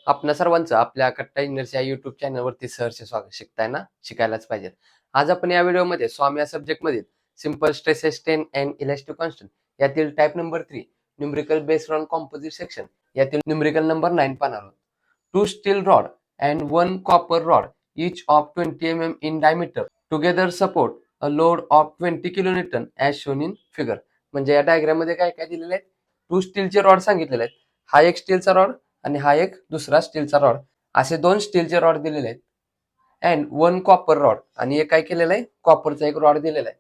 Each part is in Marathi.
आपल्या सर्वांचं आपल्या कट्टा इंजिनिअर्स या युट्यूब चॅनलवरती सहर्ष स्वागत. शिकताय ना, शिकायलाच पाहिजे. आज आपण या व्हिडिओमध्ये स्वामी या सब्जेक्टमधील simple stresses ten and elastic constant यातील type number 3 numerical based on composite section यातील न्यूमेरिकल नंबर 9 पाहणार आहोत. 2 steel rod and 1 copper rod each of 20 mm in diameter together support a load of 20 kilonewton as shown in figure. म्हणजे या डायग्राम मध्ये काय काय दिलेले आहेत? 2 स्टीलचे रॉड सांगितलेले आहेत. हा एक स्टीलचा रॉड आणि हा एक दुसरा स्टीलचा रॉड, असे 2 स्टीलचे रॉड दिलेले आहेत. अँड 1 कॉपर रॉड आणि एक काय केलेलं आहे, कॉपरचा एक रॉड दिलेला आहे.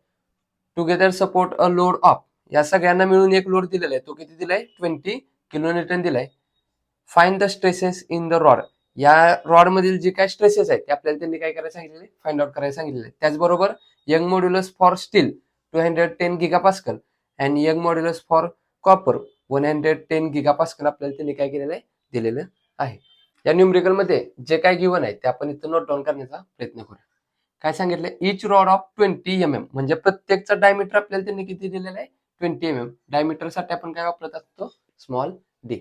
Together support a load of, या सगळ्यांना मिळून एक लोड दिलेला आहे. तो किती दिलाय? 20 किलोन्यूटन दिलाय. Find the stresses in the rod, या रॉड मधील जे काय स्ट्रेसेस आहेत ते आपल्याला त्यांनी काय करायला सांगितलेले, फाइंड आउट करायला सांगितलेले. त्याचबरोबर Young modulus for steel 210 gigapascal and Young modulus for copper 110 gigapascal आपल्याला त्यांनी काय केलेलं आहे, दिलेलं आहे. या न्यूमेरिकल मध्ये जे काय गिव्हन आहे ते आपण इथं नोट डाऊन करण्याचा प्रयत्न करूया. काय सांगितलं? इच रॉड ऑफ 20 mm, म्हणजे प्रत्येकचा डायमीटर आपल्याला त्यांनी किती दिलेला आहे? 20 mm. डायमीटर साठी आपण काय वापरत असतो? Small D.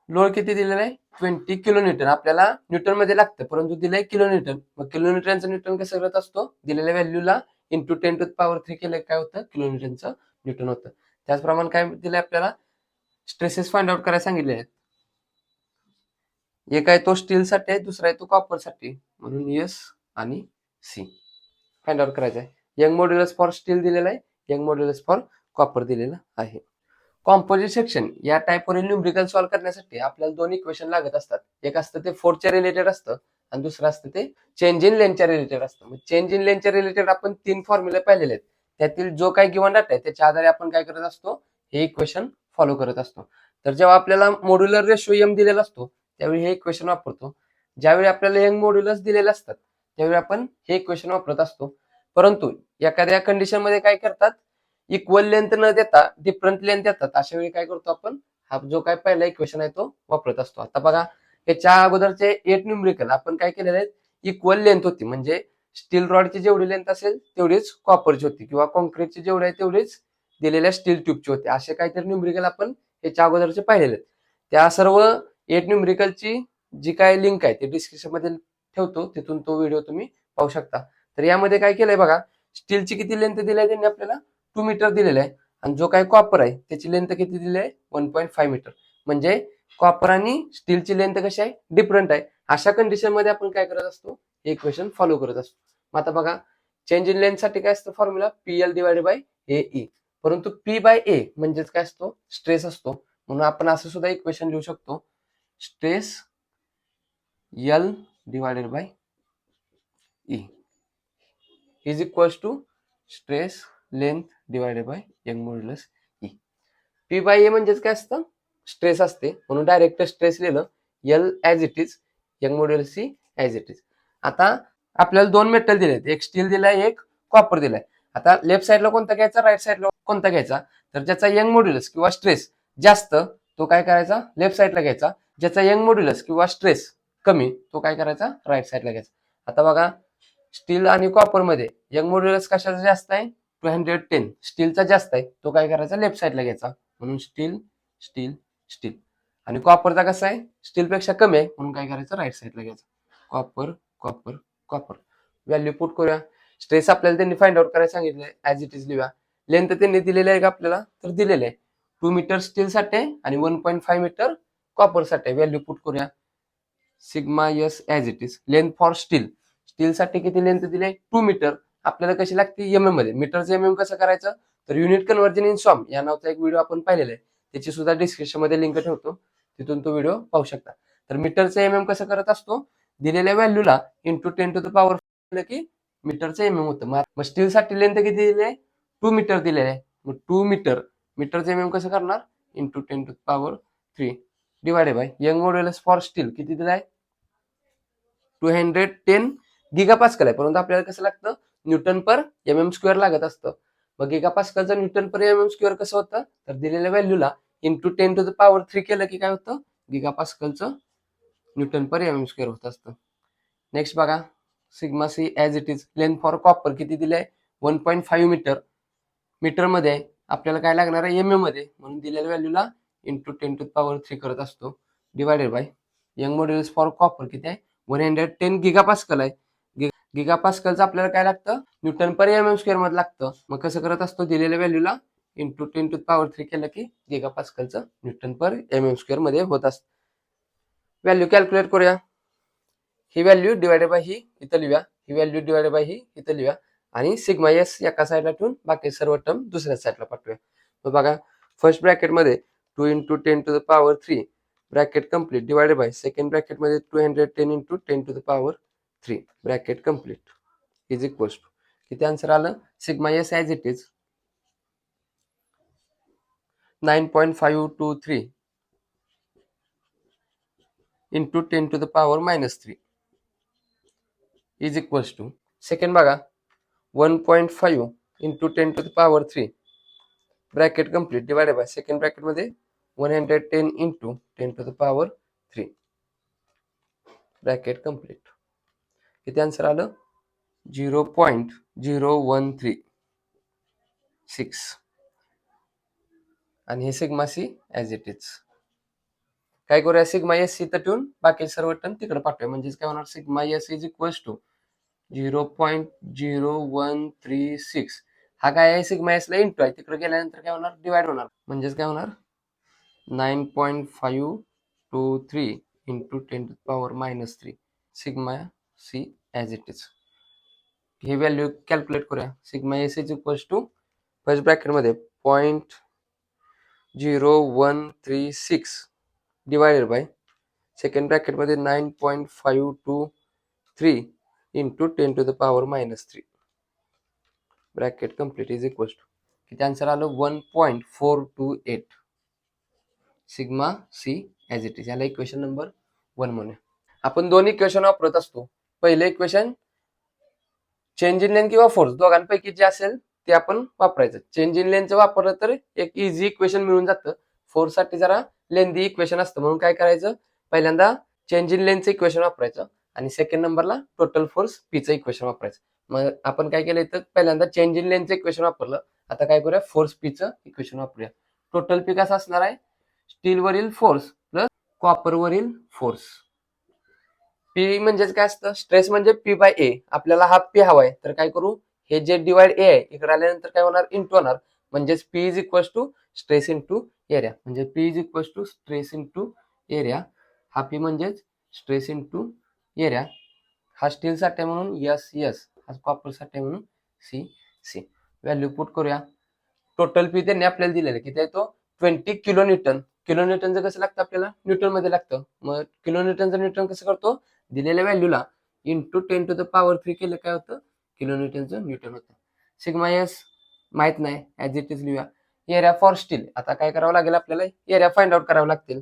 लोड किती दिलेला आहे? 20 किलोन्यूटन. आपल्याला न्यूटन मध्ये लागतं, परंतु दिलंय किलोन्यूटन. मग किलोन्यूटनचं न्यूटन कसं करत असतो? दिलेल्या व्हॅल्यूला इंटू 10⁻³ केलं काय होतं? किलोन्यूटनचं न्यूटन होतं. त्याचप्रमाणे काय दिलंय आपल्याला? स्ट्रेसेस फाइंड आउट करायला सांगितले आहेत. एक आहे तो स्टील साठी आहे, दुसरा आहे तो कॉपर साठी, म्हणून एस आणि सी फाइंड आउट करायचं आहे. यंग मॉड्युलस फॉर स्टील दिलेला आहे, यंग मॉड्युलस फॉर कॉपर दिलेलं आहे. कॉम्पोजिट सेक्शन या टाइपवरील न्यूमेरिकल सॉल्व्ह करण्यासाठी आपल्याला 2 इक्वेशन लागत असतात. एक असतं ते फोर्सच्या रिलेटेड असतं आणि दुसरं असतं ते चेंज इन लेंथच्या रिलेटेड असतं. मग चेंज इन लेंथच्या रिलेटेड आपण 3 फॉर्म्युले पाहिलेले आहेत. त्यातील जो काही गिव्हन डाटा आहे त्याच्या आधारे आपण काय करत असतो? हे इक्वेशन फॉलो करत असतो. तर जेव्हा आपल्याला मॉड्युलर रेशो एम दिलेला असतो त्यावेळी हे इक्वेशन वापरतो. ज्यावेळी आपल्याला यंग मॉड्युलस दिलेले असतात त्यावेळी आपण हे इक्वेशन वापरत असतो. परंतु एखाद्या कंडिशन मध्ये काय करतात, इक्वल लेंथ न देता डिफरंट लेंथ देतात. अशा वेळी काय करतो आपण? हा जो काय पहिला इक्वेशन आहे तो वापरत असतो. आता बघा, याच्या अगोदरचे 8 न्यूमेरिकल आपण काय केलेले आहेत? इक्वल लेंथ होती, म्हणजे स्टील रॉडची जेवढी लेंथ असेल तेवढीच कॉपरची होती, किंवा कॉन्क्रीटची जेवढी आहे तेवढीच दिलेल्या स्टील ट्यूबची होती. असे काहीतरी न्यूमेरिकल आपण याच्या अगोदरचे पाहिलेले आहेत. त्या सर्व 8 न्यूमेरिकलची जी काय लिंक आहे ते डिस्क्रिप्शन मध्ये ठेवतो, तिथून तो व्हिडिओ तुम्ही पाहू शकता. तर यामध्ये काय केलंय बघा, स्टीलची किती लेंथ दिली आहे त्यांनी आपल्याला? 2 मीटर दिलेलं आहे. आणि जो काही कॉपर आहे त्याची लेंथ किती दिली आहे? 1.5 मीटर. म्हणजे कॉपर आणि स्टीलची लेंथ कशी आहे? डिफरंट आहे. अशा कंडिशन मध्ये आपण काय करत असतो? हे इक्वेशन फॉलो करत असतो. मग आता बघा, चेंज इन लेंथ साठी काय असतं formula? PL divided by AE. परंतु P बाय A म्हणजेच काय असतो? स्ट्रेस असतो. म्हणून आपण असं सुद्धा इक्वेशन लिहू शकतो, stress L divided by E is equals to stress length divided by Young modulus E. P by A म्हणजेच काय असतं? स्ट्रेस असते, म्हणून डायरेक्ट स्ट्रेस लिहिलं, L as it is, Young modulus E as it is. आता आपल्याला 2 मेटल दिलेत, एक स्टील दिलाय, एक कॉपर दिलाय. आता लेफ्ट साइडला कोणता घ्यायचा, राईट साइडला कोणता घ्यायचा? तर ज्याचा यंग मॉड्युलस किंवा स्ट्रेस जास्त तो काय करायचा? लेफ्ट साइडला घ्यायचा. ज्याचा यंग मॉड्युलस किंवा स्ट्रेस कमी तो काय करायचा? राईट साइडला घ्यायचा. आता बघा, स्टील आणि कॉपर मध्ये यंग मॉड्युलस कशाचा जास्त आहे? 210. स्टीलचा जास्त आहे, तो काय करायचा? लेफ्ट साइडला घ्यायचा. म्हणून स्टील स्टील स्टील. आणि कॉपरचा कसा आहे? स्टील पेक्षा कमी आहे, म्हणून काय करायचं? राईट साइडला घ्यायचं. Copper copper copper. Value put करूया. स्ट्रेस आपल्याला त्यांनी फाइंड आउट करायला सांगितलंय, ऍज इट इज लिहा. लेंथ त्यांनी दिलेली आहे का आपल्याला? तर दिलेले आहे. 2 मीटर स्टील साठी आणि 1.5 मीटर कॉपर साठी. व्हॅल्यू पुट करूया. Sigma S as it is. Length for steel, steel साठी किती लेंथ दिली? 2 मीटर. आपल्याला कशी लागते? MM मध्ये. मीटरचं MM कसं करायचं? तर युनिट कन्व्हर्जन इन सॉम या नावाचा एक व्हिडिओ आपण पाहिलेला आहे, त्याची सुद्धा डिस्क्रिप्शन मध्ये लिंक ठेवतो, तिथून तो व्हिडिओ पाहू शकता. तर मीटरचं MM कसं करत असतो? दिलेल्या व्हॅल्यूला इंटू 10⁻⁴ केलं की मीटरचं MM होतं. मग स्टील साठी लेंथ किती दिली आहे? 2 मीटर दिलेले आहे. मग 2 मीटर, मीटरचं MM कसं करणार? Into 10⁻³ divided by Young modulus for steel किती दिलाय? 210 गिगापास्कल आहे, परंतु आपल्याला कसं लागतं? न्यूटन पर MM² लागत असतं. मग गिगापास्कलचं न्यूटन पर MM² कसं होतं? तर दिलेल्या व्हॅल्यूला इंटू 10⁻³ केलं की काय होतं? गिगापास्कलचं न्यूटन पर MM² होत असतं. नेक्स्ट बघा, sigma c as it is. Length for copper किती दिलंय? 1.5 मीटर. मीटर मध्ये आपल्याला काय लागणार आहे? MM मध्ये, म्हणून दिलेल्या व्हॅल्यूला इंटू 10⁻³ करत असतो. Divided by Young modulus for copper किती आहे 110 गिगापास्कल आहे. गिगापास्कलचं आपल्याला काय लागतं न्यूटन पर एम एम स्क्वेअर मध्ये लागतं. मग कसं करत असतो दिलेल्या व्हॅल्यूला इंटू 10⁻³ केलं की गिगापास्कलचं न्यूटन पर एम एम स्क्वेअर मध्ये होत असतं. व्हॅल्यू कॅल्क्युलेट करूया. ही व्हॅल्यू डिवायडेड बाय ही इथं लिहूया, ही व्हॅल्यू डिवायडेड बाय ही इथं लिहूया आणि सिग्मा एस एका साईडला ठेवून बाकी सर्व टर्म दुसऱ्या साईडला पाठवूया. मग बघा फर्स्ट ब्रॅकेटमध्ये 2 × 10⁻³ bracket complete divided by second ब्रॅकेटमध्ये 210 × 10⁻³ bracket complete is equals to किती आन्सर आलं sigma S as it is 9.523 into 10⁻³ is equals to second बघा 1.5 into 10⁻³ bracket complete divided by second bracket मध्ये 110 into 10⁻³ ब्रॅकेट कंप्लीट किती आन्सर आलं 0.0136 आणि हे sigma C as it is. काय करूया सिग्मा एस इथं ठेवून बाकी सर्व टर्म तिकडे पाठवूया म्हणजेच काय होणार sigma S is equals to 0.0136 हा काय आहे सिग्मा एस ला इंटू आहे तिकडे गेल्यानंतर काय होणार डिवाइड होणार म्हणजेच काय होणार 9.523 into 10⁻³ sigma C as it is. ही व्हॅल्यू कॅल्क्युलेट करूया sigma S is equals to first ब्रॅकेटमध्ये 0.0136 डिवायडेड बाय सेकंड ब्रॅकेटमध्ये 9.523 into 10⁻³ bracket complete is equals to किती आन्सर आलं 1.428 sigma C as it is. याला इक्वेशन नंबर 1 म्हणूया. आपण दोन इक्वेशन वापरत असतो. पहिले इक्वेशन चेंज इन लेंथ किंवा फोर्स दोघांपैकी जे असेल ते आपण वापरायचं. चेंज इन लेंथचं वापरलं तर एक इझी इक्वेशन मिळून जातं. फोर्स साठी जरा लेंथी इक्वेशन असतं म्हणून काय करायचं पहिल्यांदा चेंज इन लेंथचं इक्वेशन वापरायचं आणि सेकंड नंबरला टोटल फोर्स पीचं इक्वेशन वापरायचं. मग आपण काय केलं तर पहिल्यांदा चेंज इन लेंथचं इक्वेशन वापरलं. आता काय करूया फोर्स पीचं इक्वेशन वापरूया. टोटल पी कसं असणार आहे स्टीलवरील फोर्स प्लस कॉपरवरील फोर्स. पी म्हणजेच काय असतं स्ट्रेस म्हणजे पी बाय ए. आपल्याला हा पी हवाय तर काय करू हे जे डिवाइड ए आहे इकडे आल्यानंतर काय होणार इंटू होणार म्हणजेच P is equals to stress into area म्हणजे P is equals to stress into area. हा पी म्हणजेच स्ट्रेस इंटू एरिया. हा स्टील साठी म्हणून एस एस हा कॉपर साठी म्हणून सी सी. व्हॅल्यू पुट करूया. टोटल पी त्यांनी आपल्याला दिलेलं किती आहे तो 20 किलो न्यूटन. किलो न्यूटनचं कसं लागतं आपल्याला न्यूटन मध्ये लागतं. मग किलो न्यूटनचं न्यूटन कसं करतो दिलेल्या व्हॅल्यूला इंटू 10⁻³ केलं काय होतं किलो न्यूटनचं न्यूटन होतं. सिग्मा एस माहित नाही ॲज इट इज लिहूया. एरिया फॉर स्टील आता काय करावं लागेल आपल्याला एरिया फाइंड आउट करावं लागतील.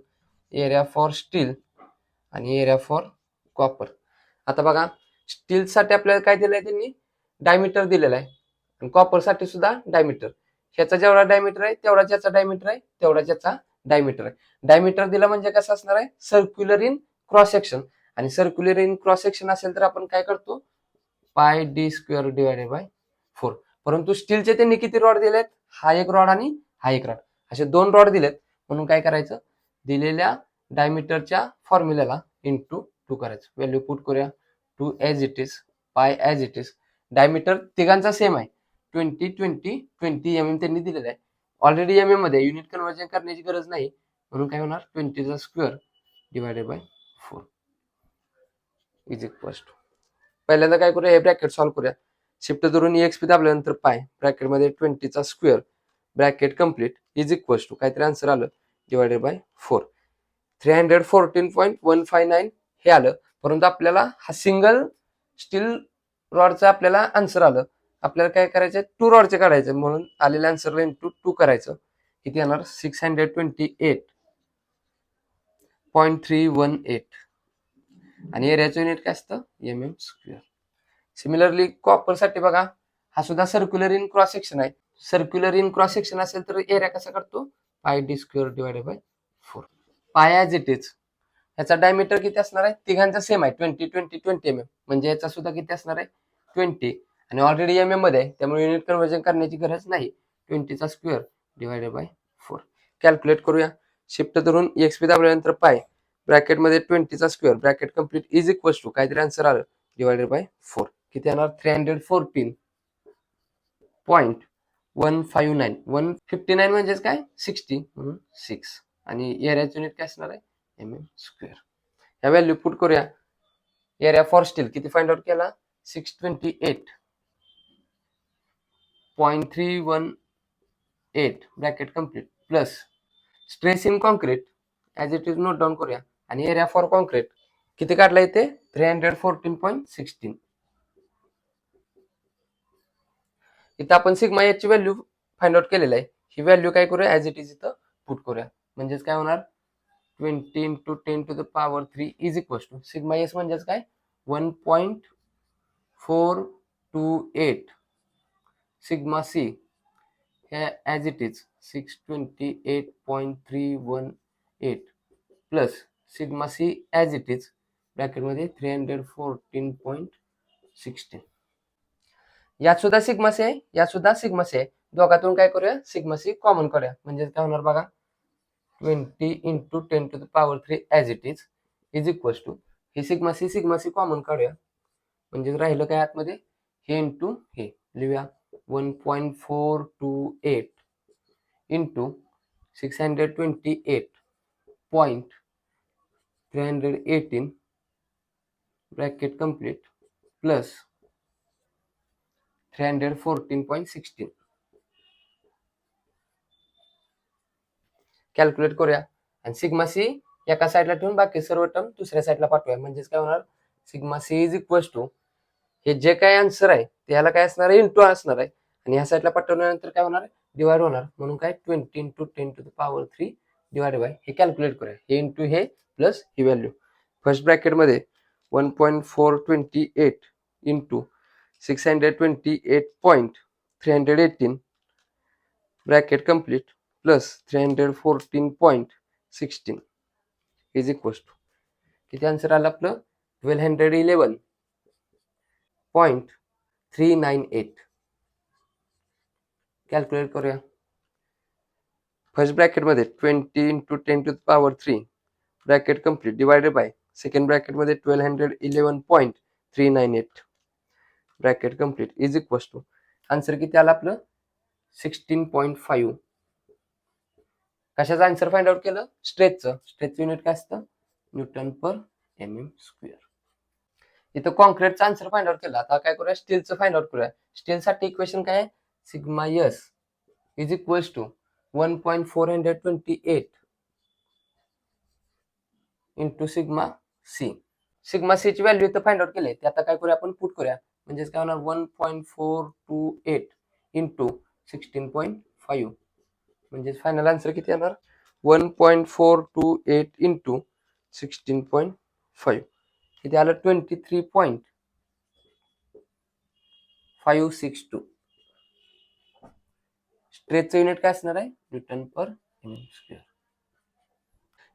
एरिया फॉर स्टील आणि एरिया फॉर कॉपर. आता बघा स्टील साठी आपल्याला काय दिलंय त्यांनी डायमीटर दिलेला आहे आणि कॉपर साठी सुद्धा डायमीटर. ह्याचा जेवढा डायमीटर आहे तेवढाच याचा डायमीटर आहे तेवढाच याचा डायमीटर आहे. डायमीटर दिला म्हणजे कसं असणार आहे सर्क्युलर इन क्रॉस सेक्शन आणि सर्क्युलर इन क्रॉस सेक्शन असेल तर आपण काय करतो पाय डी स्क्वेअर डिवायडेड बाय 4. परंतु स्टीलचे त्यांनी किती रॉड दिलेत हा एक रॉड आणि हा एक रॉड असे दोन रॉड दिलेत म्हणून काय करायचं दिलेल्या डायमीटरच्या फॉर्म्युल्याला इंटू 2 करायचं. व्हॅल्यू पुट करूया 2 as it is pi as it is. Diameter तिघांचा सेम आहे 20 20 20 एम एम त्यांनी दिलेलं आहे. ऑलरेडी एम एम मध्ये युनिट कन्वर्जन करण्याची गरज नाही म्हणून काय होणार 20चा square divided by 4 is equals to. पहिल्यांदा काय करूया हे ब्रॅकेट सॉल्व्ह करूया. शिफ्ट धरून एक्स पी दाबल्यानंतर पाय ब्रॅकेटमध्ये 20चा square bracket complete is equals to काहीतरी आन्सर आलं डिवायडेड बाय 4 314.159 हे आलं. परंतु आपल्याला हा सिंगल स्टील रॉडचं आपल्याला आन्सर आलं. आपल्याला काय करायचं 2 रॉडचे काढायचं म्हणून आलेल्या आन्सरला इंटू 2 करायचं. किती येणार 628.318 आणि एरियाचं युनिट काय असतं m m square. Similarly copper साठी बघा हा सुद्धा सर्क्युलर इन क्रॉस सेक्शन आहे. सर्क्युलर इन क्रॉस सेक्शन असेल तर एरिया कसा करतो पाय डी स्क्वेअर डिवायडेड बाय 4. पाय ॲज इट इज याचा डायमीटर किती असणार आहे तिघांचा सेम आहे 20 20 20 एम एम म्हणजे याचा सुद्धा किती असणार आहे 20 आणि ऑलरेडी एम एम मध्ये आहे त्यामुळे युनिट कन्वर्जन करण्याची गरज नाही. 20चा स्क्वेअर डिवायडेड बाय 4 कॅल्क्युलेट करूया. शिफ्ट धरून एक्स पी दाबल्यानंतर पाय ब्रॅकेटमध्ये 20चा square bracket complete is equal to काहीतरी आन्सर आलं डिवायडेड बाय 4 किती येणार 314.159 159 म्हणजेच काय 60 म्हणून 6 आणि एरियाचं युनिट काय असणार आहे mm स्क्वेअर. या व्हॅल्यू पुट करूया. एरिया फॉर स्टील किती फाइंड आउट केला 628.318 bracket complete plus stress in concrete as it is note down करूया आणि एरिया फॉर कॉन्क्रीट किती काढला इथे 314.16. इथं आपण सिग्मा एच ची व्हॅल्यू फाइंड आउट केलेली आहे. ही व्हॅल्यू काय करूया ॲज इट इज इथं पुट करूया म्हणजेच काय होणार 20 into 10 to the power 3 is equal to sigma S म्हणजेच काय 1.428 सिग्मा सी हे as it is 628.318 plus sigma C as it is ब्रॅकेटमध्ये 314.16. यात सुद्धा सिग्मा सी आहे यात सुद्धा सिग्मा सी आहे. दोघातून काय करूया सिग्मा सी कॉमन करूया म्हणजेच काय होणार बघा 20 into 10 to the power 3 as it is equals to हे सिग्मा सी कॉमन काढूया म्हणजे राहिलं काय आतमध्ये हे इंटू हे लिहूया 1.428 into 628.318 bracket complete plus 314.16 calculate करूया आणि सिग्मा सी एका साईडला ठेवून बाकी सर्व टर्म दुसऱ्या साईडला पाठवूया म्हणजेच काय होणार sigma c is equal to हे जे काय आन्सर आहे त्याला काय असणार आहे इंटू असणार आहे आणि ह्या साईडला पाठवल्यानंतर काय होणार डिवाइड होणार म्हणून काय 20 into 10 to the power 3 divide by हे कॅल्क्युलेट करूया हे इंटू हे प्लस ही व्हॅल्यू फर्स्ट ब्रॅकेटमध्ये 1.428 into 628.318 bracket complete plus 314.16 is equal to किती आन्सर आला आपलं 1211.398 कॅल्क्युलेट करूया. फर्स्ट ब्रॅकेटमध्ये 20 into 10 to the power 3 bracket complete divided by second ब्रॅकेटमध्ये 1211.398 bracket complete is equal to answer किती आला आपलं 16.5. कशाचं आन्सर फाइंड आउट केलं स्ट्रेसचं युनिट काय असतं न्यूटन पर mm स्क्वेअर. इथं कॉन्क्रीटचा आन्सर फाइंड आउट केला. आता काय करूया स्टीलचं फाइंड आउट करूया. स्टीलसाठी इक्वेशन काय आहे sigma S is equal to 1.428 into sigma c. Sigma c ची व्हॅल्यू इथं फाइंड आउट केली ते आता काय करूया आपण पुट करूया म्हणजेच काय होणार 1.428 इंटू 16.5 म्हणजेच फायनल आन्सर किती येणार 1.428 इंटू 16.5 किती आलं 23.562. स्ट्रेसचं युनिट काय असणार आहे न्यूटन पर mm स्क्वेअर.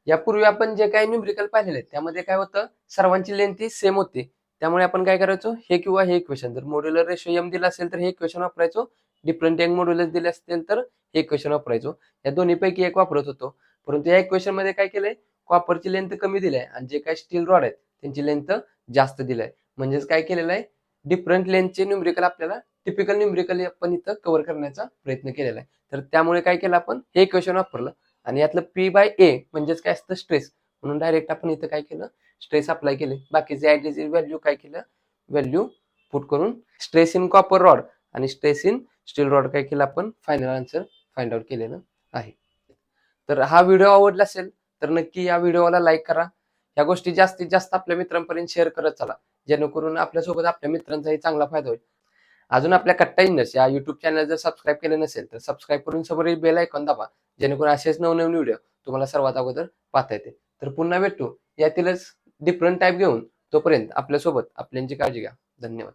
यापूर्वी आपण जे काही न्यूमरिकल पाहिलेले त्यामध्ये काय होतं सर्वांची लेंथ ही सेम होती त्यामुळे आपण काय करायचो हे किंवा हे इक्वेशन जर मॉड्युलर रेशो m दिला असेल तर हे इक्वेशन वापरायचो डिफरंट यंग मॉड्युलस दिले असतील तर हे इक्वेशन वापरायचो. या दोन्हीपैकी एक वापरत होतो परंतु या इक्वेशन मध्ये काय केलंय कॉपरची लेंथ कमी दिली आहे आणि जे काही स्टील रॉड आहेत त्यांची लेंथ जास्त दिली आहे म्हणजेच काय केलेलं आहे डिफरंट लेंथचे न्यूमरिकल आपल्याला टिपिकल न्यूमरिकल आपण इथं कव्हर करण्याचा प्रयत्न केलेला आहे. तर त्यामुळे काय केलं आपण हे इक्वेशन वापरलं आणि यातलं P/A म्हणजेच काय असतं स्ट्रेस म्हणून डायरेक्ट आपण इथं काय केलं स्ट्रेस अप्लाय केले. बाकीचे ऍडिटिव्ह व्हॅल्यू काय केलं व्हॅल्यू पुट करून स्ट्रेस इन कॉपर रॉड आणि स्ट्रेस इन स्टील रॉड काय केलं आपण फायनल आन्सर फाइंड आउट केलेलं आहे. तर हा व्हिडिओ आवडला असेल तर नक्की या व्हिडिओला लाईक करा. या गोष्टी जास्तीत जास्त आपल्या मित्रांपर्यंत शेअर करत चला जेणेकरून आपल्यासोबत आपल्या मित्रांचाही चांगला फायदा होईल. अजून आपल्या कट्टा इंजिनियर्स या युट्यूब चॅनल जर सबस्क्राईब केलं नसेल तर सबस्क्राईब करून समोरील बेल आयकॉन दाबा जेणेकरून असेच नवनवीन व्हिडिओ तुम्हाला सर्वात अगोदर पाहता येते. तर पुन्हा भेटू यातीलच डिफरंट टाईप घेऊन तोपर्यंत आपल्यासोबत आपल्यांची काळजी घ्या. धन्यवाद.